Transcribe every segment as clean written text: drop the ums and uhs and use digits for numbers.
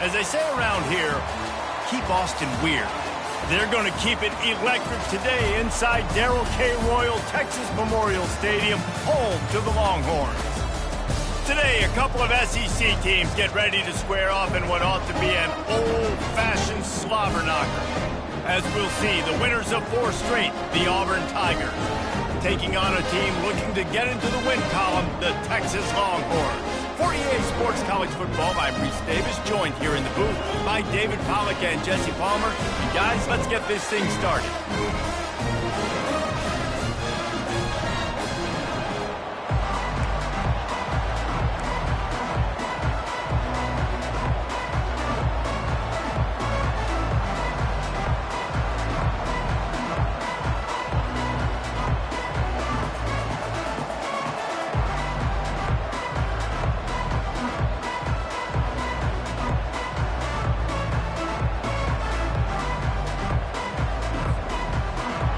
As they say around here, keep Austin weird. They're going to keep it electric today inside Darrell K. Royal Texas Memorial Stadium, home to the Longhorns. Today, a couple of SEC teams get ready to square off in what ought to be an old-fashioned slobber knocker. As we'll see, the winners of 4 straight, the Auburn Tigers, taking on a team looking to get into the win column, the Texas Longhorns. For EA Sports College Football, I'm Reese Davis, joined here in the booth by David Pollack and Jesse Palmer. Guys, let's get this thing started.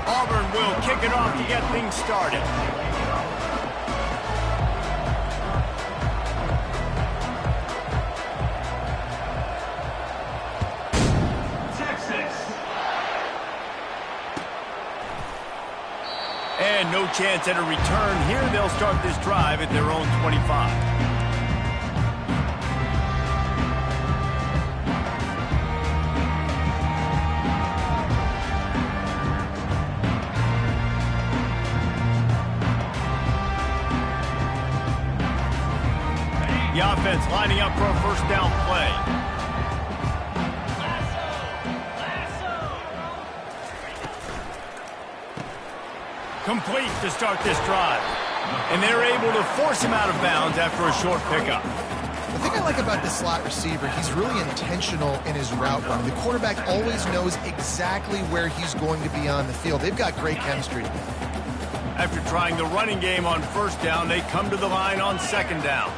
Auburn will kick it off to get things started. Texas. And no chance at a return here. They'll start this drive at their own 25. The offense lining up for a first down play. Complete to start this drive. And they're able to force him out of bounds after a short pickup. The thing I like about this slot receiver, he's really intentional in his route run. The quarterback always knows exactly where he's going to be on the field. They've got great chemistry. After trying the running game on first down, they come to the line on second down.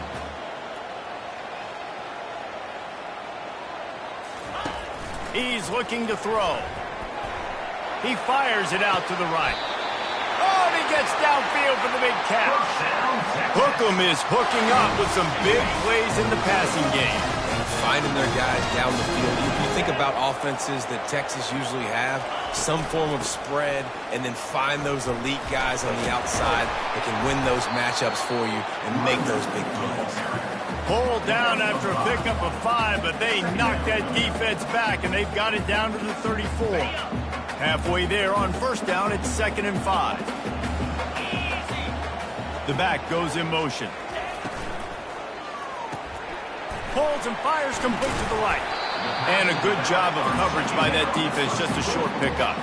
He's looking to throw. He fires it out to the right. Oh, and he gets downfield for the big catch. Hookem is hooking up with some big plays in the passing game. Finding their guys down the field. You think about offenses that Texas usually have, some form of spread, and then find those elite guys on the outside that can win those matchups for you and make those big plays. Pulled down after a pickup of 5, but they knocked that defense back, and they've got it down to the 34. Halfway there on first down, it's 2nd and 5. The back goes in motion. Pulls and fires complete to the right. And a good job of coverage by that defense, just a short pickup.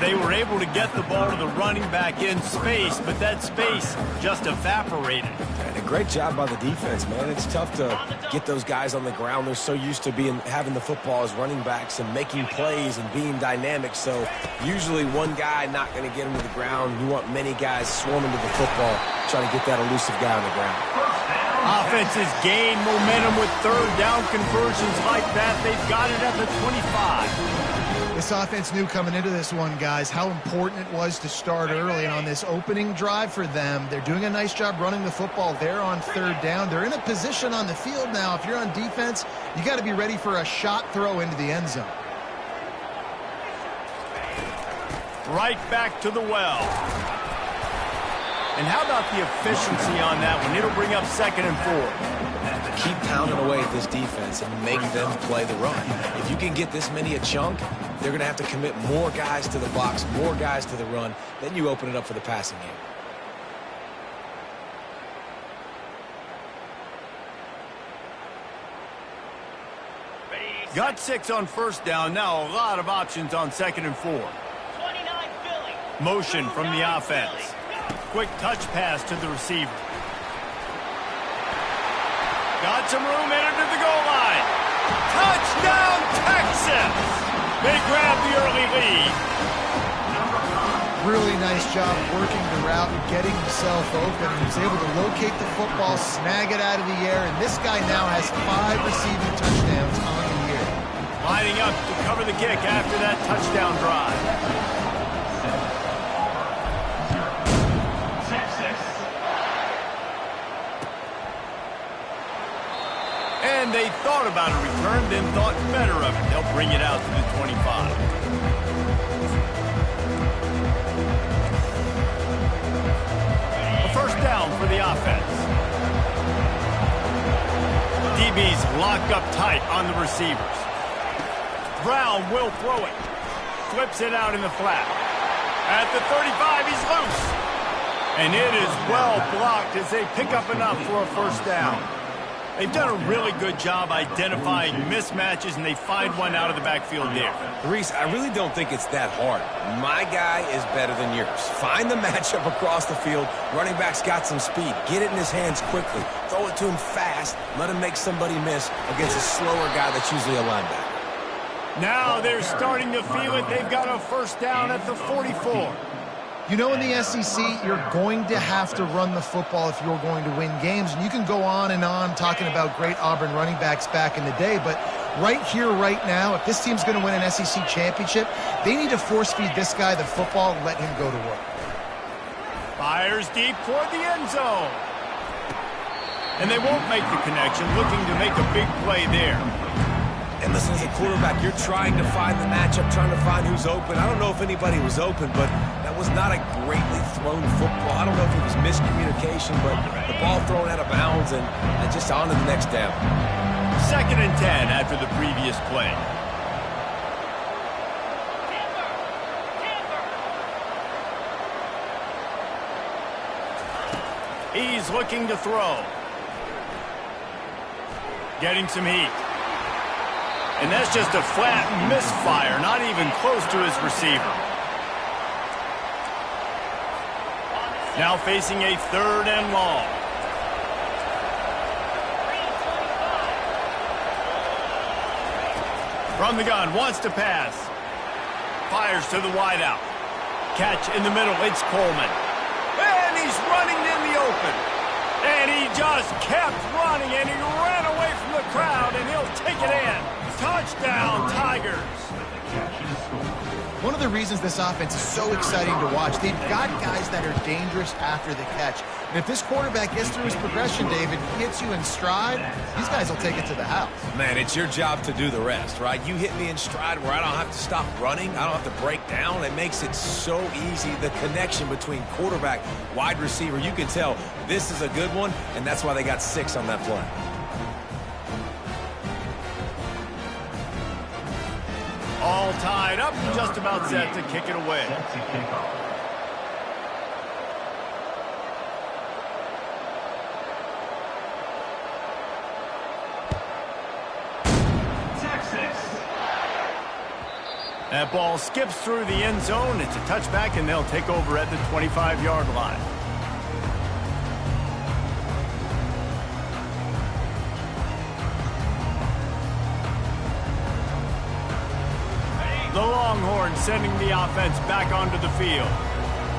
They were able to get the ball to the running back in space, but that space just evaporated. And a great job by the defense, man. It's tough to get those guys on the ground. They're so used to having the football as running backs and making plays and being dynamic. So usually one guy not going to get him to the ground. You want many guys swarming to the football, trying to get that elusive guy on the ground. Offenses gain momentum with third down conversions like that. They've got it at the 25. This offense knew coming into this one, guys, how important it was to start early. And on this opening drive for them, they're doing a nice job running the football. They're on third down. They're in a position on the field now. If you're on defense, you got to be ready for a shot throw into the end zone. Right back to the well. And how about the efficiency on that one? It'll bring up 2nd and 4. Keep pounding away at this defense and make them play the run. If you can get this many a chunk, they're going to have to commit more guys to the box, more guys to the run. Then you open it up for the passing game. Got 6 on first down. Now a lot of options on 2nd and 4. Motion from the offense. Quick touch pass to the receiver. Got some room headed to the goal line. Touchdown, Texas! They grab the early lead. Really nice job working the route and getting himself open. He was able to locate the football, snag it out of the air, and this guy now has 5 receiving touchdowns on the year. Lining up to cover the kick after that touchdown drive. And they thought thought about a return, then thought better of it. They'll bring it out to the 25. A first down for the offense. DB's locked up tight on the receivers. Brown will throw it. Flips it out in the flat. At the 35, he's loose. And it is well blocked as they pick up enough for a first down. They've done a really good job identifying mismatches, and they find one out of the backfield there. Reese, I really don't think it's that hard. My guy is better than yours. Find the matchup across the field. Running back's got some speed. Get it in his hands quickly. Throw it to him fast. Let him make somebody miss against a slower guy that's usually a linebacker. Now they're starting to feel it. They've got a first down at the 44. You know, in the SEC, you're going to have to run the football if you're going to win games. And you can go on and on talking about great Auburn running backs back in the day, but right here, right now, if this team's going to win an SEC championship, they need to force-feed this guy the football and let him go to work. Fires deep toward the end zone. And they won't make the connection, looking to make a big play there. And listen, as a quarterback, you're trying to find the matchup, trying to find who's open. I don't know if anybody was open, but that was not a greatly thrown football. I don't know if it was miscommunication, but the ball thrown out of bounds and just on to the next down. 2nd and 10 after the previous play. He's looking to throw. Getting some heat. And that's just a flat misfire, not even close to his receiver. Now facing a 3rd and long. From the gun, wants to pass. Fires to the wideout. Catch in the middle, it's Coleman. And he's running in the open. And he just kept running, and he ran away from the crowd, and he'll take it in. Touchdown, Tigers. One of the reasons this offense is so exciting to watch, they've got guys that are dangerous after the catch. And if this quarterback gets through his progression, David, hits you in stride, these guys will take it to the house. Man, it's your job to do the rest, right? You hit me in stride where I don't have to stop running. I don't have to break down. It makes it so easy. The connection between quarterback, wide receiver, you can tell this is a good one, and that's why they got 6 on that play. All tied up, just about set to kick it away. That ball skips through the end zone. It's a touchback, and they'll take over at the 25-yard line. The Longhorns sending the offense back onto the field.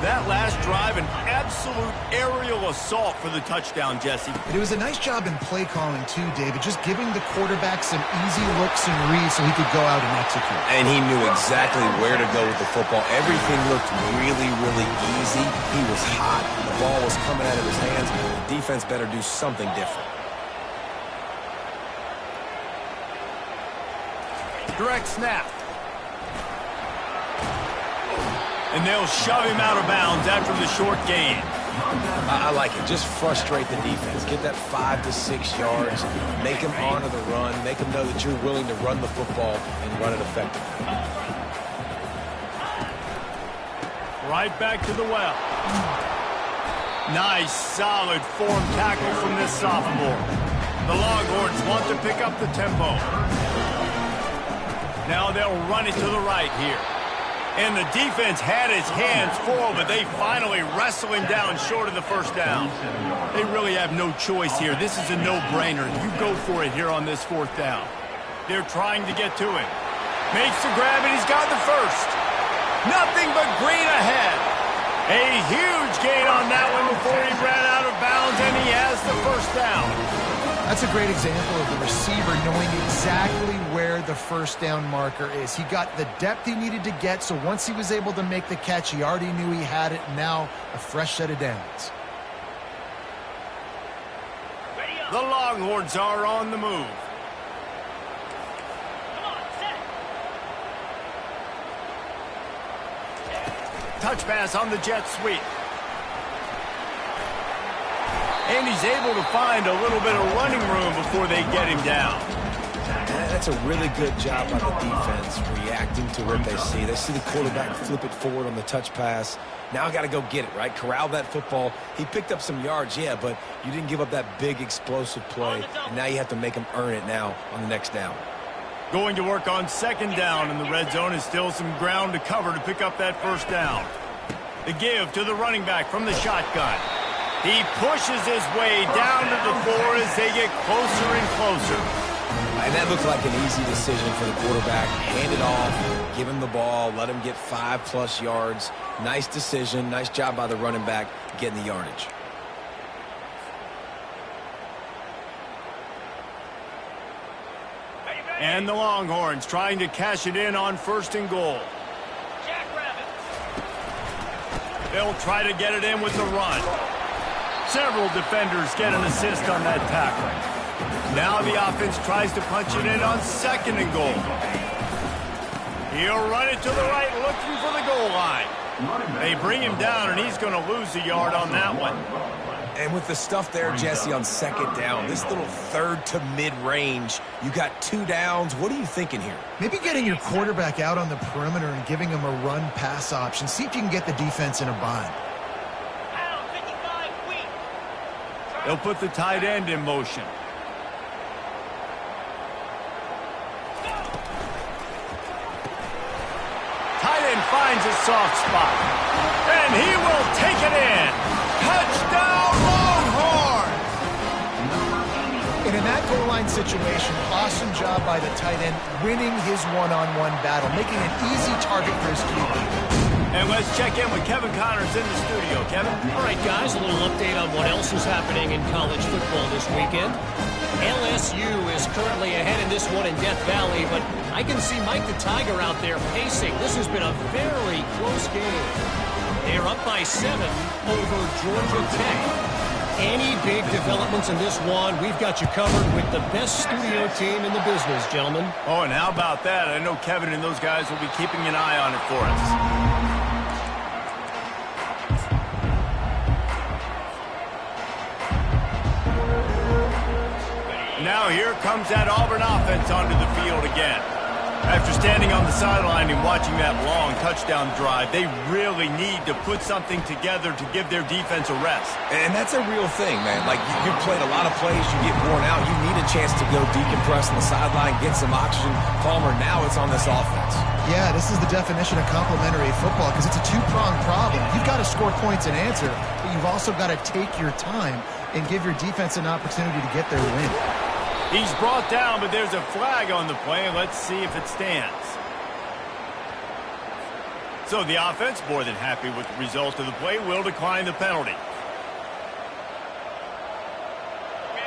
That last drive, an absolute aerial assault for the touchdown, Jesse. It was a nice job in play calling, too, David, just giving the quarterback some easy looks and reads so he could go out and execute. And he knew exactly where to go with the football. Everything looked really, really easy. He was hot. The ball was coming out of his hands. The defense better do something different. Direct snap. And they'll shove him out of bounds after the short gain. I like it. Just frustrate the defense. Get that 5 to 6 yards. Make them honor the run. Make them know that you're willing to run the football and run it effectively. Right back to the well. Nice, solid form tackle from this sophomore. The Longhorns want to pick up the tempo. Now they'll run it to the right here. And the defense had his hands full, but they finally wrestle him down short of the first down. They really have no choice here. This is a no-brainer. You go for it here on this 4th down. They're trying to get to him. Makes the grab, and he's got the first. Nothing but green ahead. A huge gain on that one before he ran out of bounds, and he has the first down. That's a great example of the receiver knowing exactly where the first down marker is. He got the depth he needed to get, so once he was able to make the catch, he already knew he had it. Now a fresh set of downs. The Longhorns are on the move. Touch pass on the jet sweep. And he's able to find a little bit of running room before they get him down. That's a really good job by the defense, reacting to what they see. They see the quarterback flip it forward on the touch pass. Now I got to go get it, right? Corral that football. He picked up some yards, yeah, but you didn't give up that big explosive play. And now you have to make him earn it now on the next down. Going to work on second down, and the red zone is still some ground to cover to pick up that first down. The give to the running back from the shotgun. He pushes his way down to the 4 as they get closer and closer. And that looked like an easy decision for the quarterback. Hand it off, give him the ball, let him get 5+ yards. Nice decision. Nice job by the running back getting the yardage. And the Longhorns trying to cash it in on 1st and goal. They'll try to get it in with the run. Several defenders get an assist on that tackle. Now the offense tries to punch it in on 2nd and goal. He'll run it to the right, looking for the goal line. They bring him down, and he's going to lose a yard on that one. And with the stuff there, Jesse, on 2nd down, this little 3rd to mid-range, you got 2 downs. What are you thinking here? Maybe getting your quarterback out on the perimeter and giving him a run-pass option. See if you can get the defense in a bind. They'll put the tight end in motion. Tight end finds a soft spot. And he will take it in. Touchdown, Longhorns! And in that goal line situation, awesome job by the tight end winning his one-on-one battle, making an easy target for his QB. And let's check in with Kevin Connors in the studio. Kevin? All right, guys, a little update on what else is happening in college football this weekend. LSU is currently ahead in this one in Death Valley, but I can see Mike the Tiger out there pacing. This has been a very close game. They're up by 7 over Georgia Tech. Any big developments in this one, we've got you covered with the best studio team in the business, gentlemen. Oh, and how about that? I know Kevin and those guys will be keeping an eye on it for us. Now here comes that Auburn offense onto the field again. After standing on the sideline and watching that long touchdown drive, they really need to put something together to give their defense a rest. And that's a real thing, man. Like, you've played a lot of plays, you get worn out, you need a chance to go decompress on the sideline, get some oxygen. Palmer, now it's on this offense. Yeah, this is the definition of complementary football because it's a two-pronged problem. You've got to score points and answer, but you've also got to take your time and give your defense an opportunity to get their win. He's brought down, but there's a flag on the play. Let's see if it stands. So the offense, more than happy with the result of the play, will decline the penalty.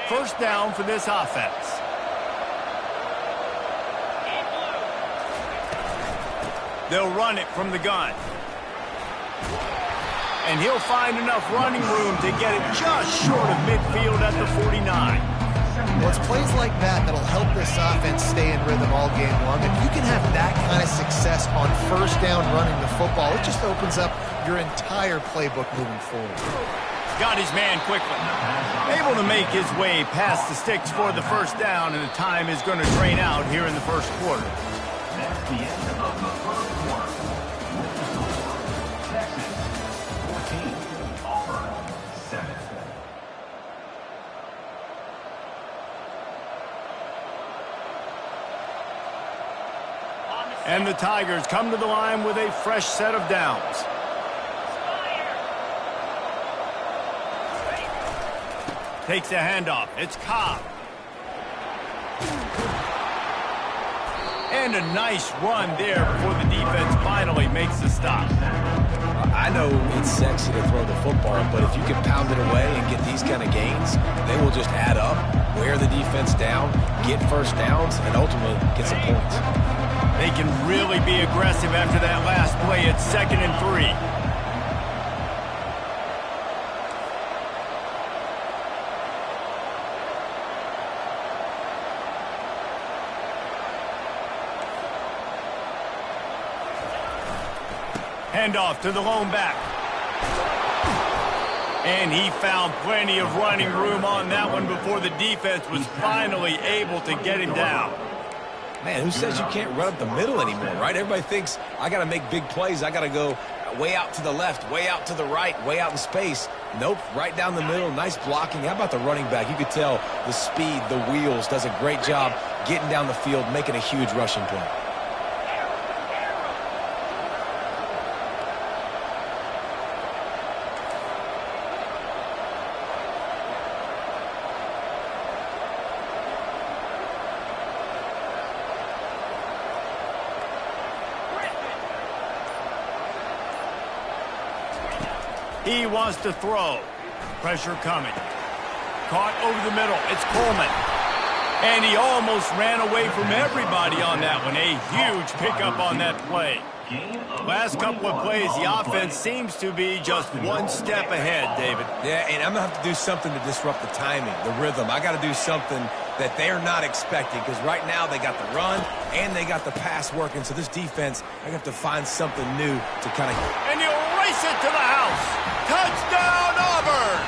First down for this offense. They'll run it from the gun. And he'll find enough running room to get it just short of midfield at the 49. Well, it's plays like that that'll help this offense stay in rhythm all game long. If you can have that kind of success on first down running the football, it just opens up your entire playbook moving forward. Got his man quickly. Able to make his way past the sticks for the first down, and the time is going to drain out here in the first quarter. That's the end of the first quarter. Texas 14, Auburn 7. And the Tigers come to the line with a fresh set of downs. Takes a handoff. It's Cobb. And a nice run there before the defense finally makes the stop. I know it's sexy to throw the football, but if you can pound it away and get these kind of gains, they will just add up, wear the defense down, get first downs, and ultimately get some points. They can really be aggressive after that last play at 2nd and 3. handoff to the lone back. And he found plenty of running room on that one before the defense was finally able to get him down. Man, who says you can't run up the middle anymore, right? Everybody thinks, I got to make big plays. I got to go way out to the left, way out to the right, way out in space. Nope, right down the middle. Nice blocking. How about the running back? You could tell the speed, the wheels, does a great job getting down the field, making a huge rushing play. He wants to throw. Pressure coming. Caught over the middle. It's Coleman. And he almost ran away from everybody on that one. A huge pickup on that play. Last couple of plays, the offense seems to be just one step ahead, David. Yeah, and I'm going to have to do something to disrupt the timing, the rhythm. I got to do something that they're not expecting, because right now they got the run and they got the pass working. So this defense, I have to find something new to kind of... And you race it to the house. Touchdown, Auburn!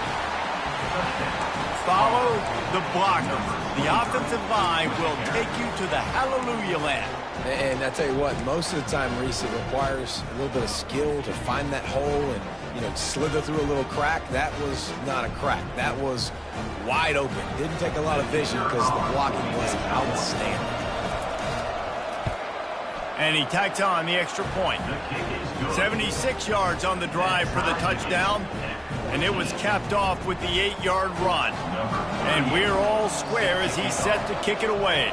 Follow the blocker. The offensive line will take you to the hallelujah land. And I tell you what, most of the time, Reese, it requires a little bit of skill to find that hole and, you know, slither through a little crack. That was not a crack. That was wide open. Didn't take a lot of vision because the blocking was outstanding. And he tacked on the extra point. 76 yards on the drive for the touchdown. And it was capped off with the 8-yard run. And we're all square as he's set to kick it away.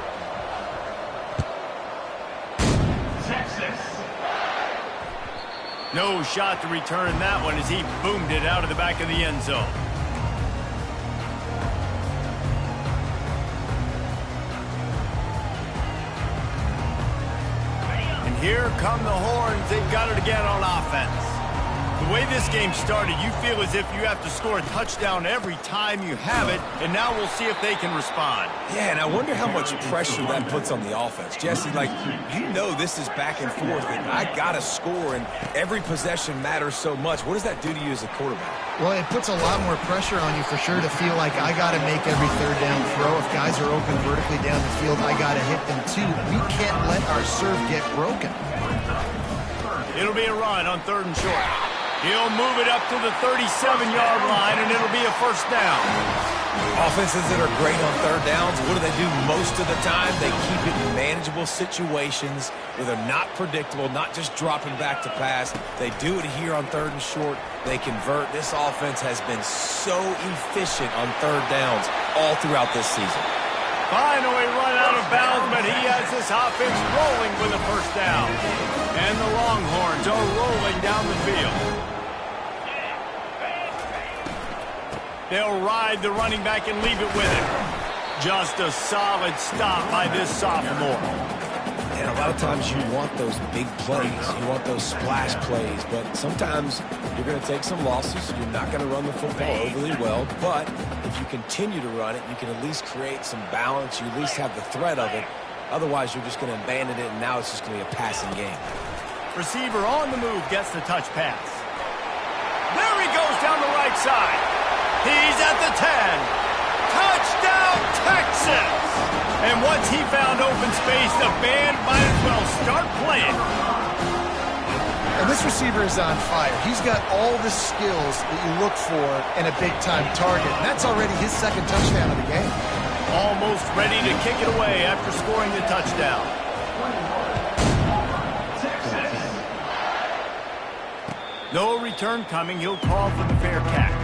No shot to return that one as he boomed it out of the back of the end zone. And here come the horns. They've got it again on offense. The way this game started, you feel as if you have to score a touchdown every time you have it, and now we'll see if they can respond. Yeah, and I wonder how much pressure that puts on the offense. Jesse, like, you know this is back and forth, and I got to score, and every possession matters so much. What does that do to you as a quarterback? Well, it puts a lot more pressure on you for sure to feel like I got to make every third down throw. If guys are open vertically down the field, I got to hit them too. We can't let our serve get broken. It'll be a run on 3rd and short. He'll move it up to the 37-yard line, and it'll be a first down. Offenses that are great on 3rd downs, what do they do most of the time? They keep it in manageable situations where they're not predictable, not just dropping back to pass. They do it here on 3rd and short. They convert. This offense has been so efficient on 3rd downs all throughout this season. Finally run out of bounds, but he has this offense rolling with a first down. And the Longhorns are rolling down the field. They'll ride the running back and leave it with him. Just a solid stop by this sophomore. And a lot of times you want those big plays. You want those splash plays. But sometimes you're going to take some losses. You're not going to run the football overly well. But if you continue to run it, you can at least create some balance. You at least have the threat of it. Otherwise, you're just going to abandon it, and now it's just going to be a passing game. Receiver on the move gets the touch pass. There he goes down the right side. He's at the 10. Touchdown, Texas! And once he found open space, the band might as well start playing. And this receiver is on fire. He's got all the skills that you look for in a big-time target. And that's already his 2nd touchdown of the game. Almost ready to kick it away after scoring the touchdown. No return coming. He'll call for the fair catch.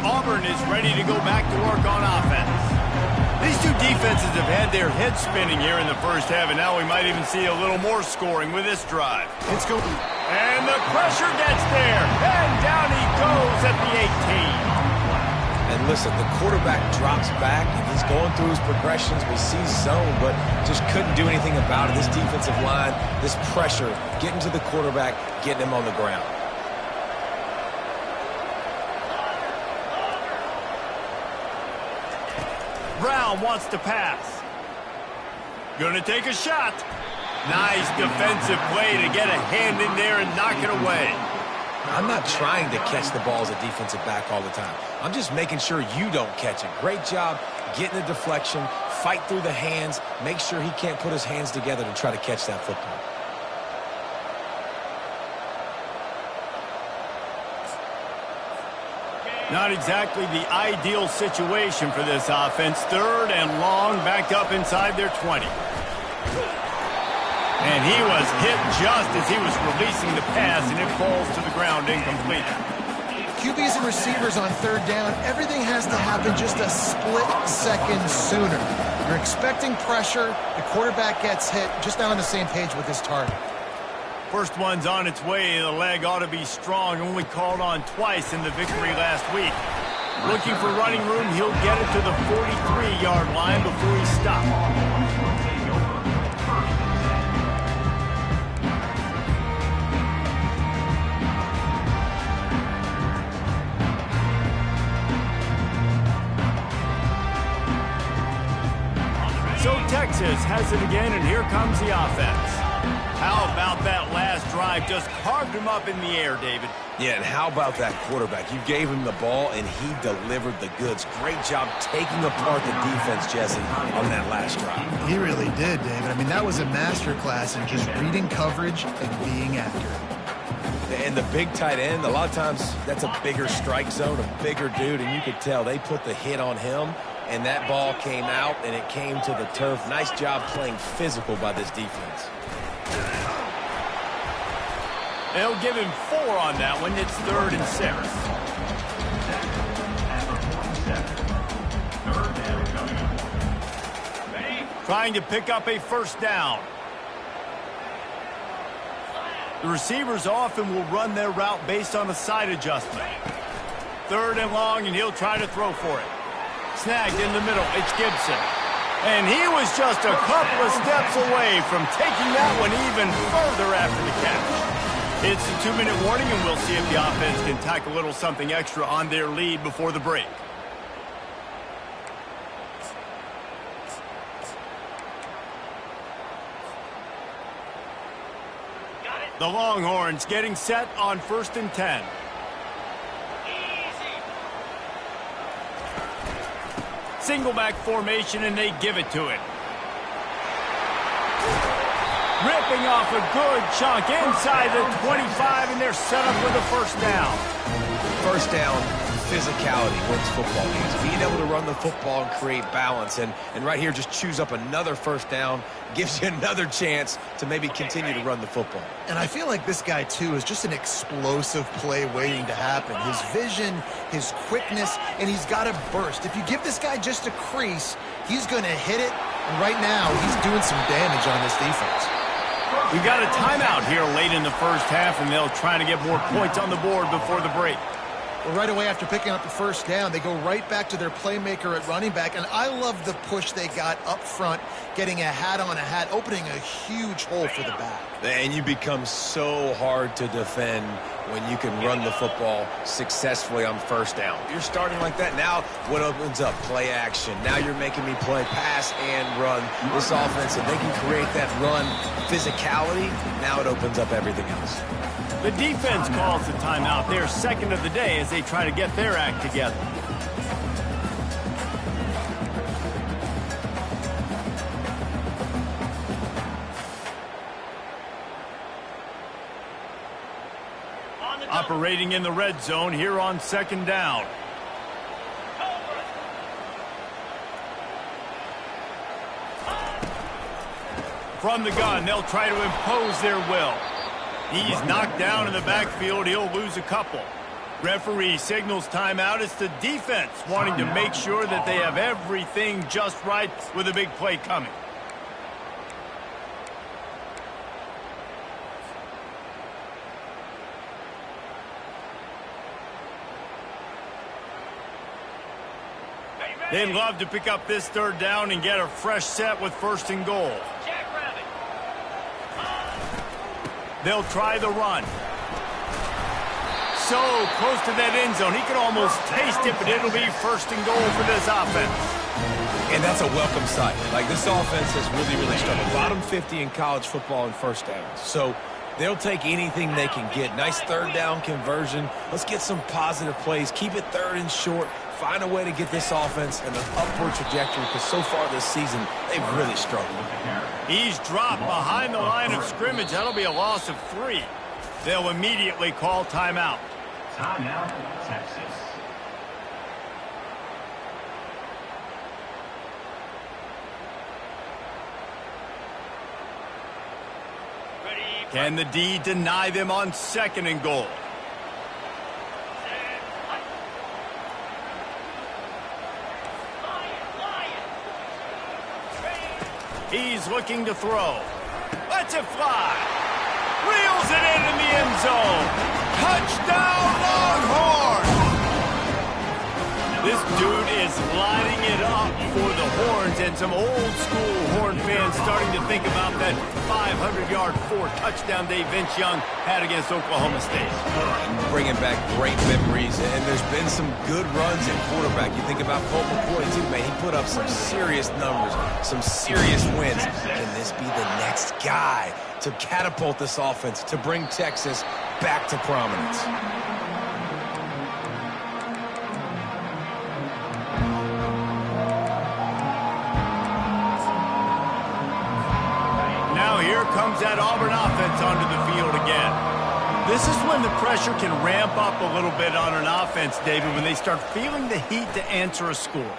Auburn is ready to go back to work on offense. These two defenses have had their heads spinning here in the first half, and now we might even see a little more scoring with this drive. It's going. And the pressure gets there, and down he goes at the 18. And listen, the quarterback drops back, and he's going through his progressions. We see zone, but just couldn't do anything about it. This defensive line, this pressure, getting to the quarterback, getting him on the ground. Brown wants to pass. Gonna take a shot. Nice defensive play to get a hand in there and knock it away. I'm not trying to catch the ball as a defensive back all the time. I'm just making sure you don't catch it. Great job getting the deflection, fight through the hands, make sure he can't put his hands together to try to catch that football. Not exactly the ideal situation for this offense. 3rd and long, backed up inside their 20. And he was hit just as he was releasing the pass, and it falls to the ground incomplete. QBs and receivers on 3rd down, everything has to happen just a split second sooner. You're expecting pressure, the quarterback gets hit, just not on the same page with his target. First one's on its way. The leg ought to be strong. Only called on twice in the victory last week. Looking for running room. He'll get it to the 43-yard line before he stops. So Texas has it again, and here comes the offense. How about that last drive? Just carved him up in the air, David. Yeah, and how about that quarterback? You gave him the ball, and he delivered the goods. Great job taking apart the defense, Jesse, on that last drive. He really did, David. I mean, that was a masterclass in just reading coverage and being accurate. And the big tight end, a lot of times that's a bigger strike zone, a bigger dude, and you could tell they put the hit on him, and that ball came out, and it came to the turf. Nice job playing physical by this defense. They'll give him 4 on that one. It's 3rd and 6. Trying to pick up a first down. The receivers often will run their route based on a side adjustment. 3rd and long, and he'll try to throw for it. Snagged in the middle. It's Gibson. And he was just a couple of steps away from taking that one even further after the catch. It's a 2-minute warning, and we'll see if the offense can tack a little something extra on their lead before the break. The Longhorns getting set on 1st and 10. Single back formation, and they give it to it. Ripping off a good chunk inside the 25, and they're set up with a first down. First down, physicality wins football games. Being able to run the football and create balance. And right here, just choose up another first down, gives you another chance to maybe continue to run the football. And I feel like this guy, too, is just an explosive play waiting to happen. His vision, his quickness, and he's got a burst. If you give this guy just a crease, he's going to hit it. And right now, he's doing some damage on this defense. We've got a timeout here late in the first half, and they'll try to get more points on the board before the break. Well, right away after picking up the first down, they go right back to their playmaker at running back. And I love the push they got up front, getting a hat on a hat, opening a huge hole for the back. And you become so hard to defend when you can run the football successfully on first down. If you're starting like that, now what opens up? Play action. Now you're making me play pass and run. This offense, if they can create that run physicality, now it opens up everything else. The defense calls the timeout. Their 2nd of the day as they try to get their act together. Operating in the red zone here on 2nd down. From the gun, they'll try to impose their will. He's knocked down in the backfield. He'll lose a couple. Referee signals timeout. It's the defense wanting to make sure that they have everything just right with a big play coming. They'd love to pick up this third down and get a fresh set with 1st and goal. They'll try the run. So close to that end zone. He could almost taste it, but it'll be 1st and goal for this offense. And that's a welcome sight. Like, this offense has really struggled. Bottom 50 in college football in first downs. So they'll take anything they can get. Nice third down conversion. Let's get some positive plays. Keep it 3rd and short. Find a way to get this offense in an upward trajectory, because so far this season, they've really struggled. He's dropped behind the line of scrimmage. That'll be a loss of 3. They'll immediately call timeout. Timeout, Texas. Can the D deny them on 2nd and goal? He's looking to throw. Lets it fly. Reels it in the end zone. Touchdown, Longhorns! This dude is lighting it up for the Horns, and some old-school Horn fans starting to think about that 500-yard 4-touchdown day Vince Young had against Oklahoma State. Bringing back great memories, and there's been some good runs at quarterback. You think about Colt McCoy, too, man. He put up some serious numbers, some serious wins. Can this be the next guy to catapult this offense, to bring Texas back to prominence? Now here comes that Auburn offense onto the field again. This is when the pressure can ramp up a little bit on an offense, David, when they start feeling the heat to answer a score.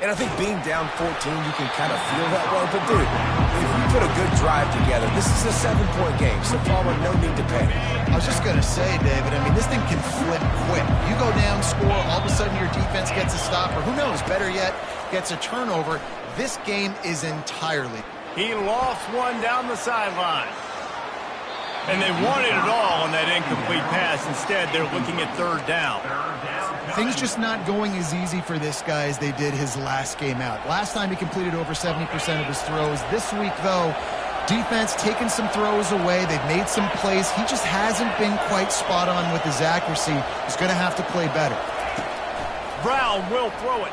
And I think being down 14, you can kind of feel that way. But, dude, if you put a good drive together, this is a 7-point game, so Palmer, no need to panic. I was just going to say, David, I mean, this thing can flip quick. You go down, score, all of a sudden your defense gets a stop, or who knows, better yet, gets a turnover. This game is entirely. He lost one down the sideline. And they wanted it all on that incomplete pass. Instead, they're looking at 3rd down. Things just not going as easy for this guy as they did his last game out. Last time he completed over 70% of his throws. This week, though, defense taking some throws away. They've made some plays. He just hasn't been quite spot on with his accuracy. He's going to have to play better. Brown will throw it.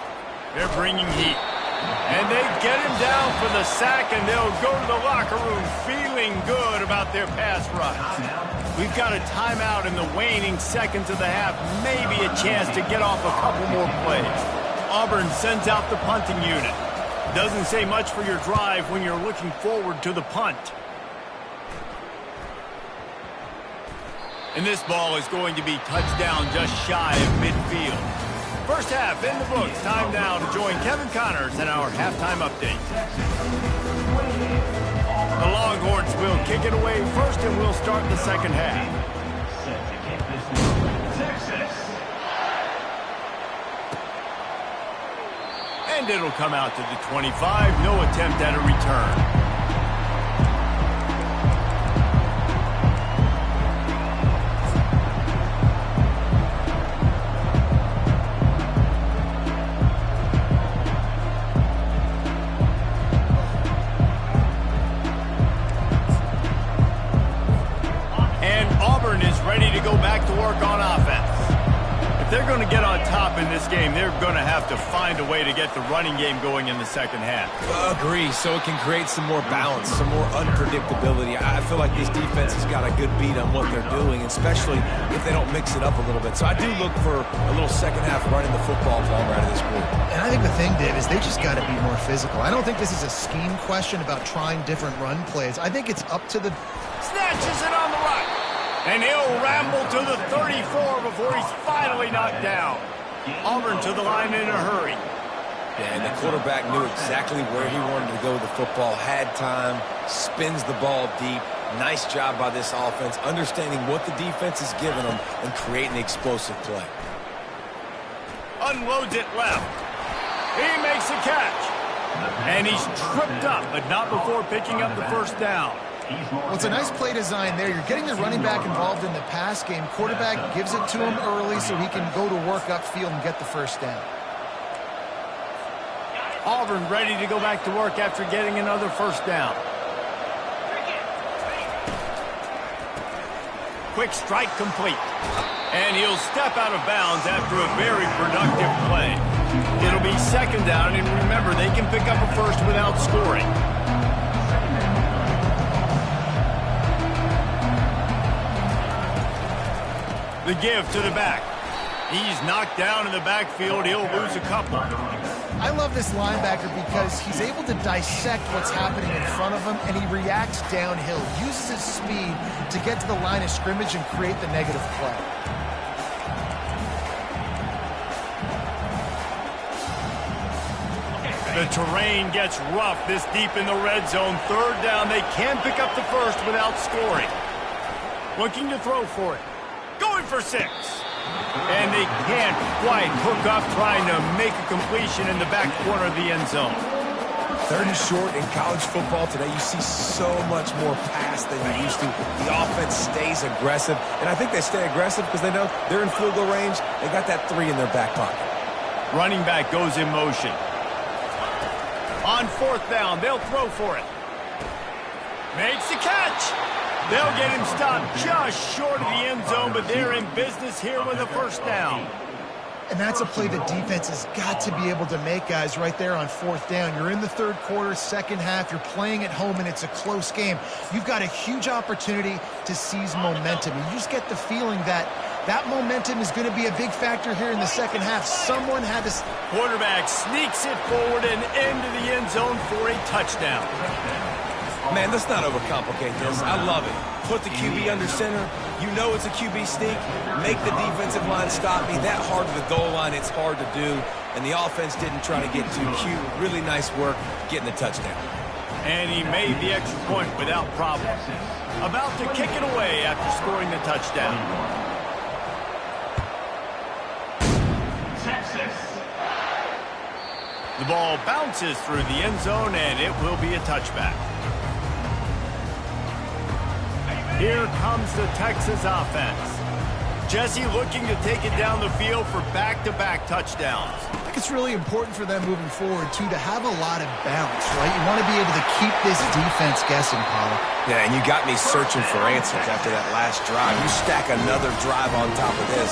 They're bringing heat. And they get him down for the sack, and they'll go to the locker room feeling good about their pass rush. We've got a timeout in the waning seconds of the half, maybe a chance to get off a couple more plays. Auburn sends out the punting unit. Doesn't say much for your drive when you're looking forward to the punt. And this ball is going to be touchdown just shy of midfield. First half in the books. Time now to join Kevin Connors in our halftime update. The Longhorns will kick it away first, and we'll start the second half. Set to kick this one, Texas. And it'll come out to the 25. No attempt at a return. Go back to work on offense. If they're going to get on top in this game, they're going to have to find a way to get the running game going in the second half. Agree, so it can create some more balance, some more unpredictability. I feel like this defense has got a good beat on what they're doing, especially if they don't mix it up a little bit. So I do look for a little second half running the football ball right of this group. And I think the thing, Dave, is they just got to be more physical. I don't think this is a scheme question about trying different run plays. I think it's up to the... Snatches it on the right. And he'll ramble to the 34 before he's finally knocked down. Auburn to the line in a hurry. Yeah, and the quarterback knew exactly where he wanted to go with the football, had time, spins the ball deep, Nice job by this offense, understanding what the defense is giving them and creating the explosive play. Unloads it left. He makes a catch. And he's tripped up, but not before picking up the first down. Well, it's a nice play design there. You're getting the running back involved in the pass game. Quarterback gives it to him early so he can go to work upfield and get the first down. Auburn ready to go back to work after getting another first down. Quick strike complete. And he'll step out of bounds after a very productive play. It'll be second down, and remember, they can pick up a first without scoring. The give to the back. He's knocked down in the backfield. He'll lose a couple. I love this linebacker because he's able to dissect what's happening in front of him, and he reacts downhill, uses his speed to get to the line of scrimmage and create the negative play. The terrain gets rough this deep in the red zone. Third down, they can pick up the first without scoring. Looking to throw for it. Going for 6. And they can't quite hook up trying to make a completion in the back corner of the end zone. Third and short in college football today, you see so much more pass than you used to. The offense stays aggressive, and I think they stay aggressive because they know they're in field goal range. They got that 3 in their back pocket. Running back goes in motion. On fourth down, they'll throw for it. Makes the catch. They'll get him stopped just short of the end zone, but they're in business here with a first down. And that's a play the defense has got to be able to make, guys, right there on fourth down. You're in the third quarter, second half. You're playing at home, and it's a close game. You've got a huge opportunity to seize momentum. And you just get the feeling that that momentum is going to be a big factor here in the second half. Someone had to... Quarterback sneaks it forward and into the end zone for a touchdown. Man, let's not overcomplicate this. I love it. Put the QB under center. You know it's a QB sneak. Make the defensive line stop me. That hard to the goal line, it's hard to do. And the offense didn't try to get too cute. Really nice work getting the touchdown. And he made the extra point without problem. About to kick it away after scoring the touchdown. Texas. The ball bounces through the end zone, and it will be a touchback. Here comes the Texas offense. Jesse looking to take it down the field for back-to-back touchdowns. I think it's really important for them moving forward, too, to have a lot of balance, right? You want to be able to keep this defense guessing, Pollard. Yeah, and you got me searching for answers after that last drive. You stack another drive on top of this,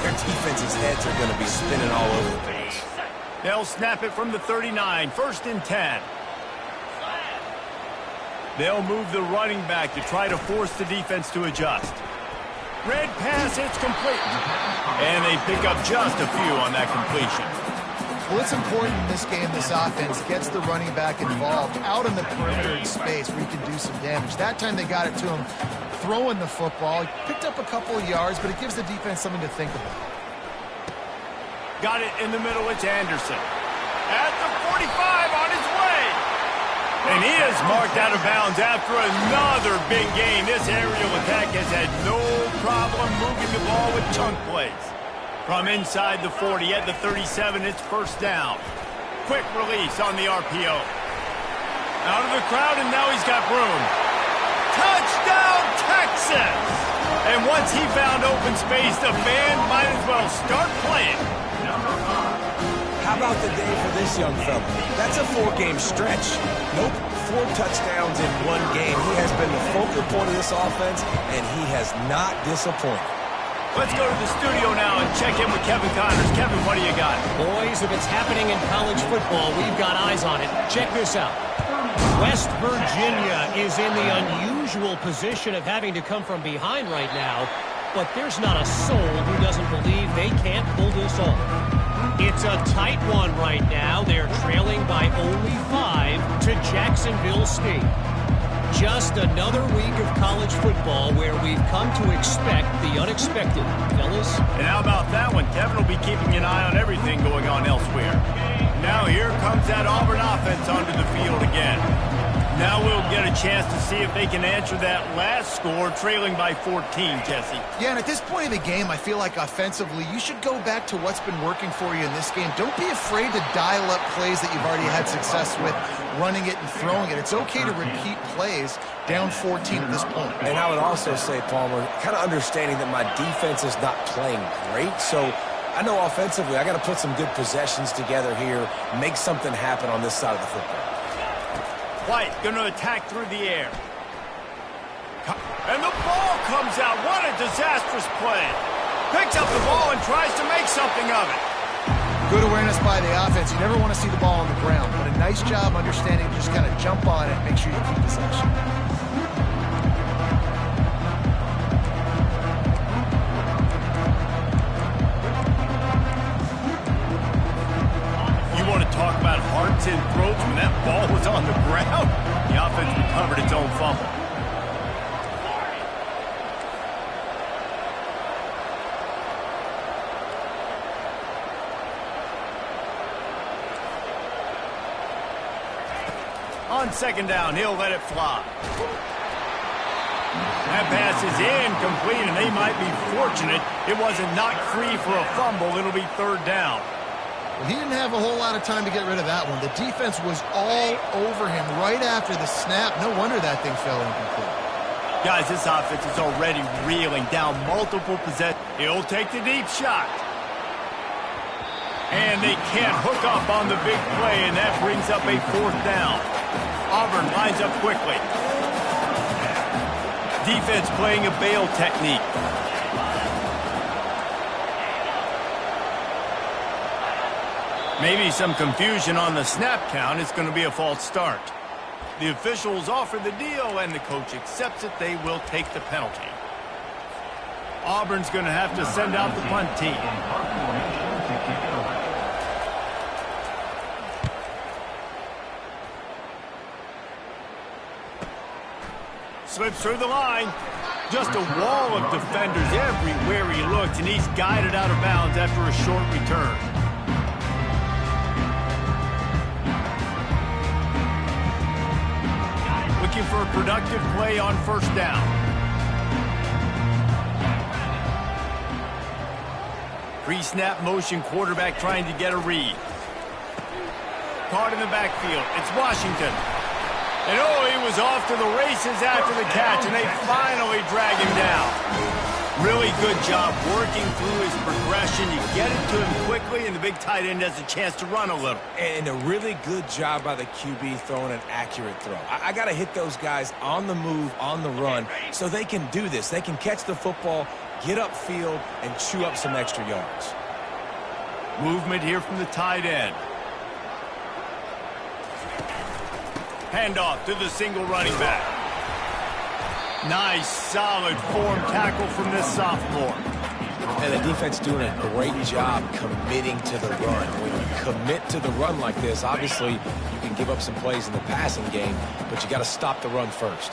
their defense's heads are going to be spinning all over the place. They'll snap it from the 39, 1st and 10. They'll move the running back to try to force the defense to adjust. Red pass, it's complete. And they pick up just a few on that completion. Well, it's important in this game, this offense gets the running back involved out in the perimeter in space where you can do some damage. That time they got it to him throwing the football. He picked up a couple of yards, but it gives the defense something to think about. Got it in the middle, it's Anderson. At the 45 on his way. And he is marked out of bounds after another big gain. This aerial attack has had no problem moving the ball with chunk plays. From inside the 40 at the 37, it's first down. Quick release on the RPO. Out of the crowd, and now he's got room. Touchdown, Texas! And once he found open space, the band might as well start playing. How about the day for this young fella? That's a 4-game stretch. Nope, 4 touchdowns in 1 game. He has been the focal point of this offense, and he has not disappointed. Let's go to the studio now and check in with Kevin Connors. Kevin, what do you got? Boys, if it's happening in college football, we've got eyes on it. Check this out. West Virginia is in the unusual position of having to come from behind right now, but there's not a soul who doesn't believe they can't pull this off. It's a tight one right now. They're trailing by only 5 to Jacksonville State. Just another week of college football where we've come to expect the unexpected, fellas. And how about that one? Kevin will be keeping an eye on everything going on elsewhere. Now here comes that Auburn offense onto the field again. Now we'll get a chance to see if they can answer that last score, trailing by 14, Jesse. Yeah, and at this point in the game, I feel like offensively, you should go back to what's been working for you in this game. Don't be afraid to dial up plays that you've already had success with, running it and throwing it. It's okay to repeat plays down 14 at this point. And I would also say, Palmer, kind of understanding that my defense is not playing great, so I know offensively I got to put some good possessions together here, make something happen on this side of the football. White going to attack through the air. And the ball comes out. What a disastrous play. Picks up the ball and tries to make something of it. Good awareness by the offense. You never want to see the ball on the ground, but a nice job understanding to just kind of jump on it and make sure you keep possession. Talk about hearts and throats when that ball was on the ground. The offense recovered its own fumble. On second down, he'll let it fly. That pass is incomplete, and they might be fortunate it wasn't knocked free for a fumble. It'll be third down. Well, he didn't have a whole lot of time to get rid of that one. The defense was all over him right after the snap. No wonder that thing fell incomplete. Guys, this offense is already reeling down multiple possessions. He'll take the deep shot. And they can't hook up on the big play, and that brings up a fourth down. Auburn lines up quickly. Defense playing a bail technique. Maybe some confusion on the snap count. It's going to be a false start. The officials offer the deal, and the coach accepts it. They will take the penalty. Auburn's going to have to send out the punt team. Slips through the line. Just a wall of defenders everywhere he looks, and he's guided out of bounds after a short return. Looking for a productive play on first down. Pre-snap motion, quarterback trying to get a read. Caught in the backfield. It's Washington. And oh, he was off to the races after the catch, and they finally drag him down. Really good job working through his progression. You get it to him quickly, and the big tight end has a chance to run a little. And a really good job by the QB throwing an accurate throw. I got to hit those guys on the move, on the run, so they can do this. They can catch the football, get upfield, and chew up some extra yards. Movement here from the tight end. Handoff to the single running back. Nice, solid form tackle from this sophomore. And the defense doing a great job committing to the run. When you commit to the run like this, obviously you can give up some plays in the passing game, but you got to stop the run first.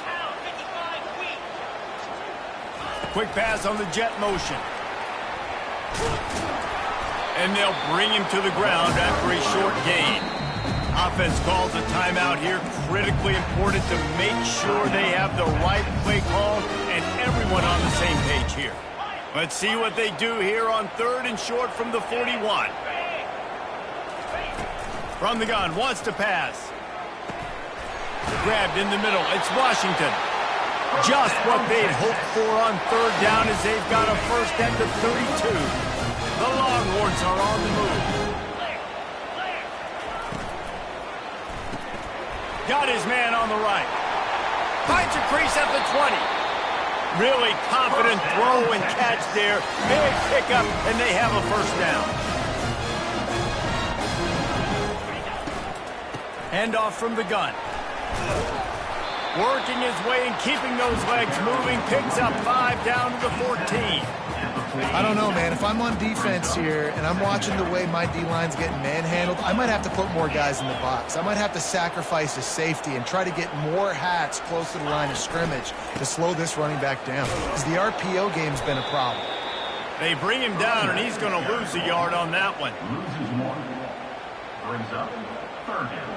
Quick pass on the jet motion. And they'll bring him to the ground after a short gain. Offense calls a timeout here. Critically important to make sure they have the right play call and everyone on the same page here. Let's see what they do here on third and short from the 41. From the gun, wants to pass. Grabbed in the middle. It's Washington. Just what they'd hoped for on third down as they've got a first at the 32. The Longhorns are on the move. Got his man on the right. Finds a crease at the 20. Really confident throw and catch there. Big pickup, and they have a first down. Handoff from the gun. Working his way and keeping those legs moving. Picks up 5 down to the 14. I don't know, man. If I'm on defense here and I'm watching the way my D-line's getting manhandled, I might have to put more guys in the box. I might have to sacrifice a safety and try to get more hats close to the line of scrimmage to slow this running back down, because the RPO game's been a problem. They bring him down, and he's going to lose a yard on that one. Loses one. Brings up third down.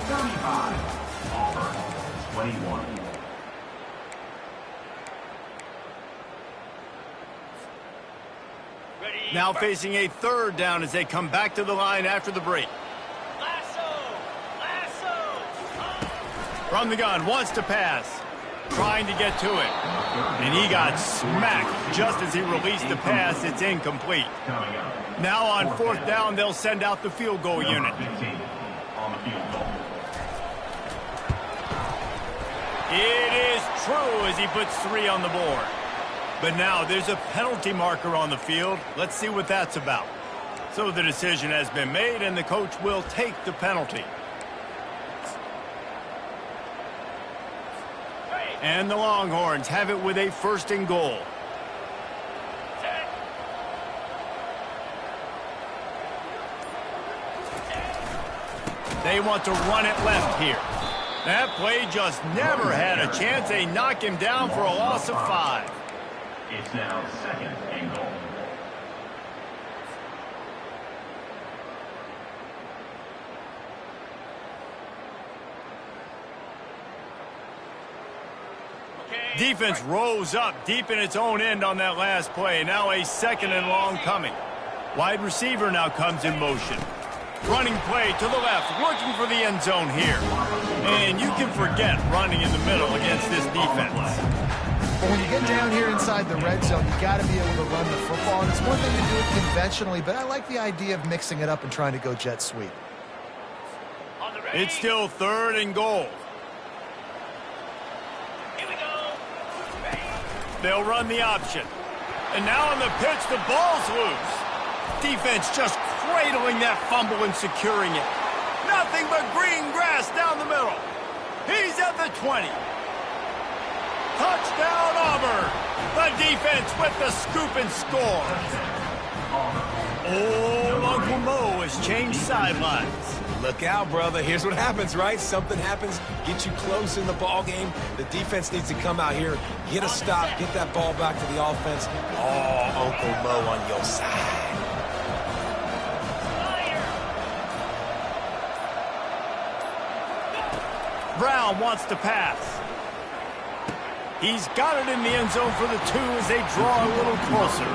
35. Auburn, 21. Now facing a third down as they come back to the line after the break. From the gun, wants to pass. Trying to get to it. And he got smacked just as he released the pass. It's incomplete. Now on fourth down, they'll send out the field goal unit. It is true as he puts 3 on the board. But now there's a penalty marker on the field. Let's see what that's about. So the decision has been made, and the coach will take the penalty. And the Longhorns have it with a 1st and goal. They want to run it left here. That play just never had a chance. They knock him down for a loss of 5. It's now 2nd and goal. Defense rose up deep in its own end on that last play. Now a 2nd and long coming. Wide receiver now comes in motion. Running play to the left, looking for the end zone here. And you can forget running in the middle against this defense. But when you get down here inside the red zone, you got to be able to run the football. And it's one thing to do it conventionally, but I like the idea of mixing it up and trying to go jet sweep. It's still 3rd and goal. They'll run the option. And now on the pitch, the ball's loose. Defense just cradling that fumble and securing it. Nothing but green grass down the middle. He's at the 20. Touchdown, Auburn. The defense with the scoop and score. Oh, Uncle Mo has changed sidelines. Look out, brother. Here's what happens, right? Something happens, get you close in the ball game. The defense needs to come out here, get a stop, get that ball back to the offense. Oh, Uncle Mo on your side. Brown wants to pass. He's got it in the end zone for the 2 as they draw a little closer.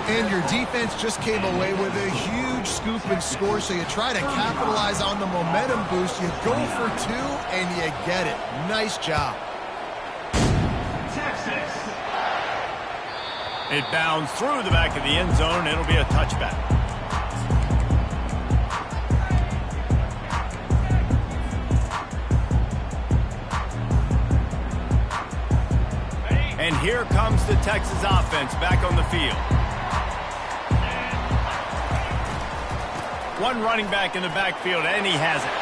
And your defense just came away with a huge scoop and score, so you try to capitalize on the momentum boost. You go for 2, and you get it. Nice job. Texas. It bounds through the back of the end zone, and it'll be a touchback. And here comes the Texas offense back on the field. One running back in the backfield, and he has it.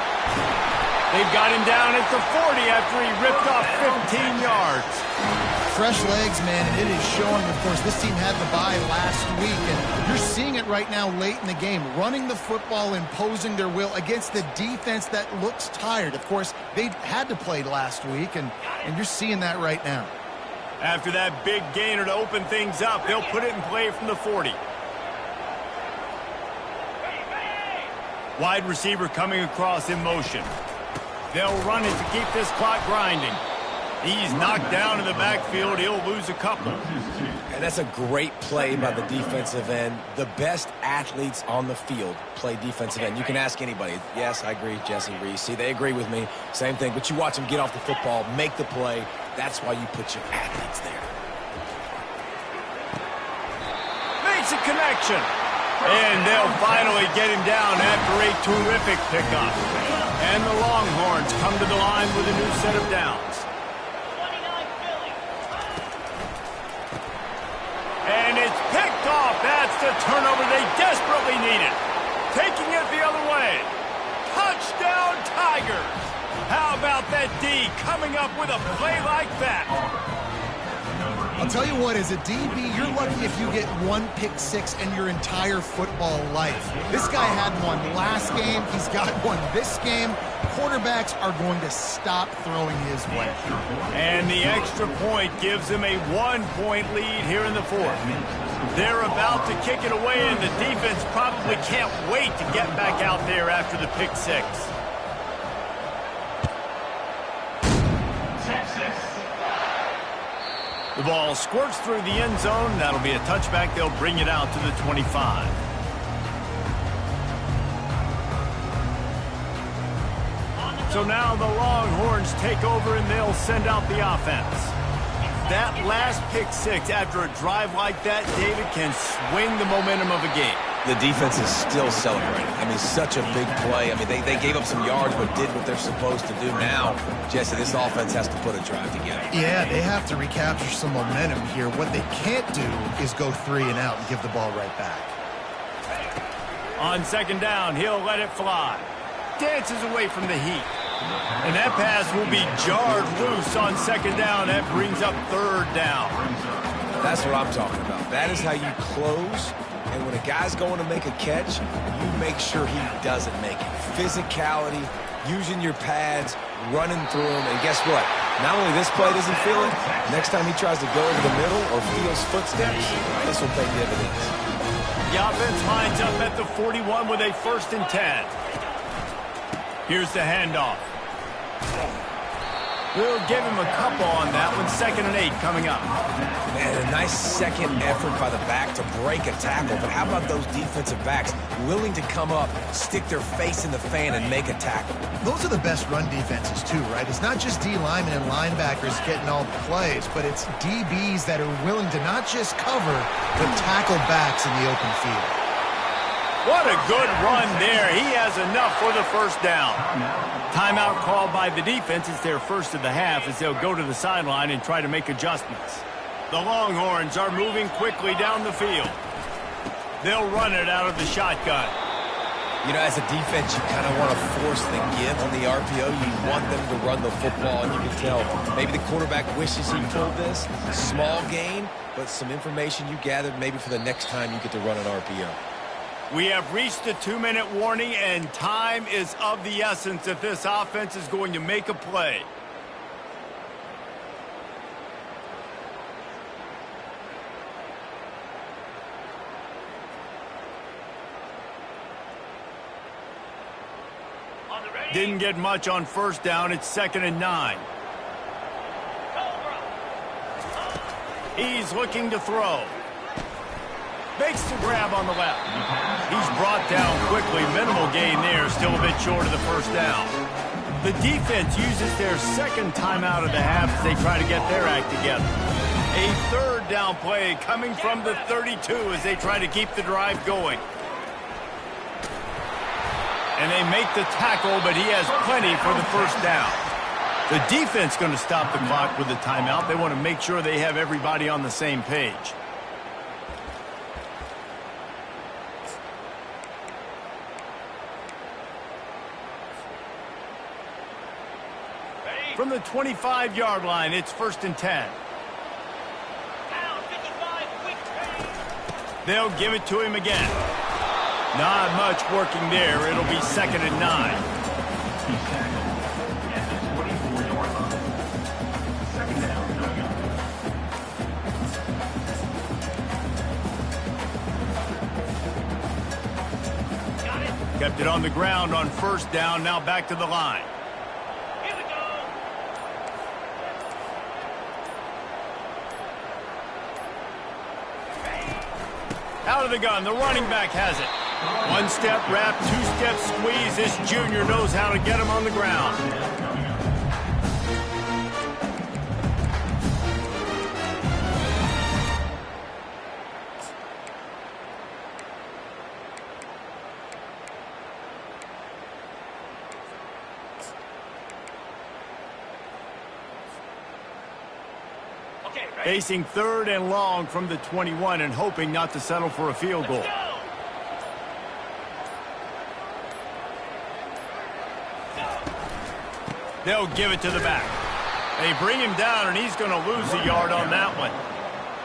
They've got him down at the 40 after he ripped off 15 yards. Fresh legs, man, and it is showing. Of course, this team had the bye last week, and you're seeing it right now late in the game. Running the football, imposing their will against the defense that looks tired. Of course, they had to play last week, and you're seeing that right now. After that big gainer to open things up, they'll put it in play from the 40. Wide receiver coming across in motion. They'll run it to keep this clock grinding. He's knocked down in the backfield. He'll lose a couple. And that's a great play by the defensive end. The best athletes on the field play defensive end. You can ask anybody. Yes, I agree, Jesse Reese. See, they agree with me. Same thing. But you watch them get off the football, make the play. That's why you put your athletes there. Makes a connection. And they'll finally get him down after a terrific pickup. And the Longhorns come to the line with a new set of downs. And it's picked off. That's the turnover they desperately needed. Taking it the other way. Touchdown, Tigers. How about that D coming up with a play like that? I'll tell you what, as a DB, you're lucky if you get 1 pick six in your entire football life. This guy had one last game. He's got one this game. Quarterbacks are going to stop throwing his way. And the extra point gives them a 1-point lead here in the 4th. They're about to kick it away, and the defense probably can't wait to get back out there after the pick six. The ball squirts through the end zone. That'll be a touchback. They'll bring it out to the 25. So now the Longhorns take over and they'll send out the offense. That last pick six after a drive like that, David, can swing the momentum of a game. The defense is still celebrating. I mean, such a big play. I mean, they gave up some yards but did what they're supposed to do. Now, Jesse, this offense has to put a drive together. Yeah, they have to recapture some momentum here. What they can't do is go 3 and out and give the ball right back. On second down, he'll let it fly. Dances away from the heat. And that pass will be jarred loose on second down. That brings up third down. That's what I'm talking about. That is how you close. And when a guy's going to make a catch, you make sure he doesn't make it. Physicality, using your pads, running through them. And guess what? Not only this play doesn't feel it, next time he tries to go over the middle or feels footsteps, this will pay dividends. The offense lines up at the 41 with a 1st and 10. Here's the handoff. We'll give him a couple on that one. 2nd and 8 coming up. Man, a nice second effort by the back to break a tackle. But how about those defensive backs willing to come up, stick their face in the fan, and make a tackle? Those are the best run defenses too, right? It's not just D linemen and linebackers getting all the plays, but it's DBs that are willing to not just cover, but tackle backs in the open field. What a good run there. He has enough for the 1st down. Timeout called by the defense. It's their first of the half as they'll go to the sideline and try to make adjustments. The Longhorns are moving quickly down the field. They'll run it out of the shotgun. You know, as a defense, you kind of want to force the give on the RPO. You want them to run the football, and you can tell maybe the quarterback wishes he pulled this. Small gain, but some information you gathered maybe for the next time you get to run an RPO. We have reached the 2-minute warning, and time is of the essence if this offense is going to make a play. Didn't get much on 1st down. It's 2nd and 9. He's looking to throw. Makes the grab on the left. He's brought down quickly. Minimal gain there. Still a bit short of the 1st down. The defense uses their 2nd timeout of the half as they try to get their act together. A 3rd down play coming from the 32 as they try to keep the drive going. And they make the tackle, but he has plenty for the 1st down. The defense going to stop the clock with the timeout. They want to make sure they have everybody on the same page. From the 25-yard line, it's 1st and 10. They'll give it to him again. Not much working there. It'll be 2nd and 9. He's tackled at the 24-yard line. 2nd down coming up. Kept it on the ground on 1st down. Now back to the line. Out of the gun, the running back has it. 1-step wrap, 2-step squeeze. This junior knows how to get him on the ground. Facing 3rd and long from the 21 and hoping not to settle for a field goal. They'll give it to the back. They bring him down, and he's going to lose a yard on that one.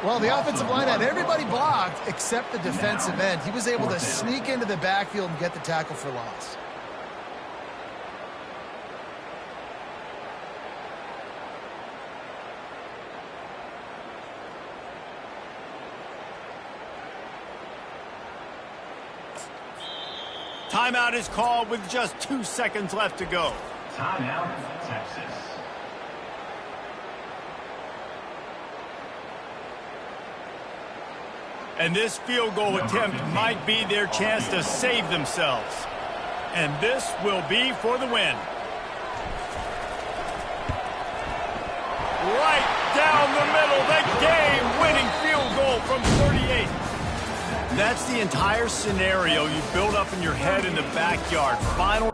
Well, the offensive line had everybody blocked except the defensive end. He was able to sneak into the backfield and get the tackle for loss. Timeout is called with just 2 seconds left to go. Timeout, Texas. And this field goal attempt might be their chance to save themselves. And this will be for the win. Right down the middle, the game-winning field goal from 38. That's the entire scenario you build up in your head in the backyard. Final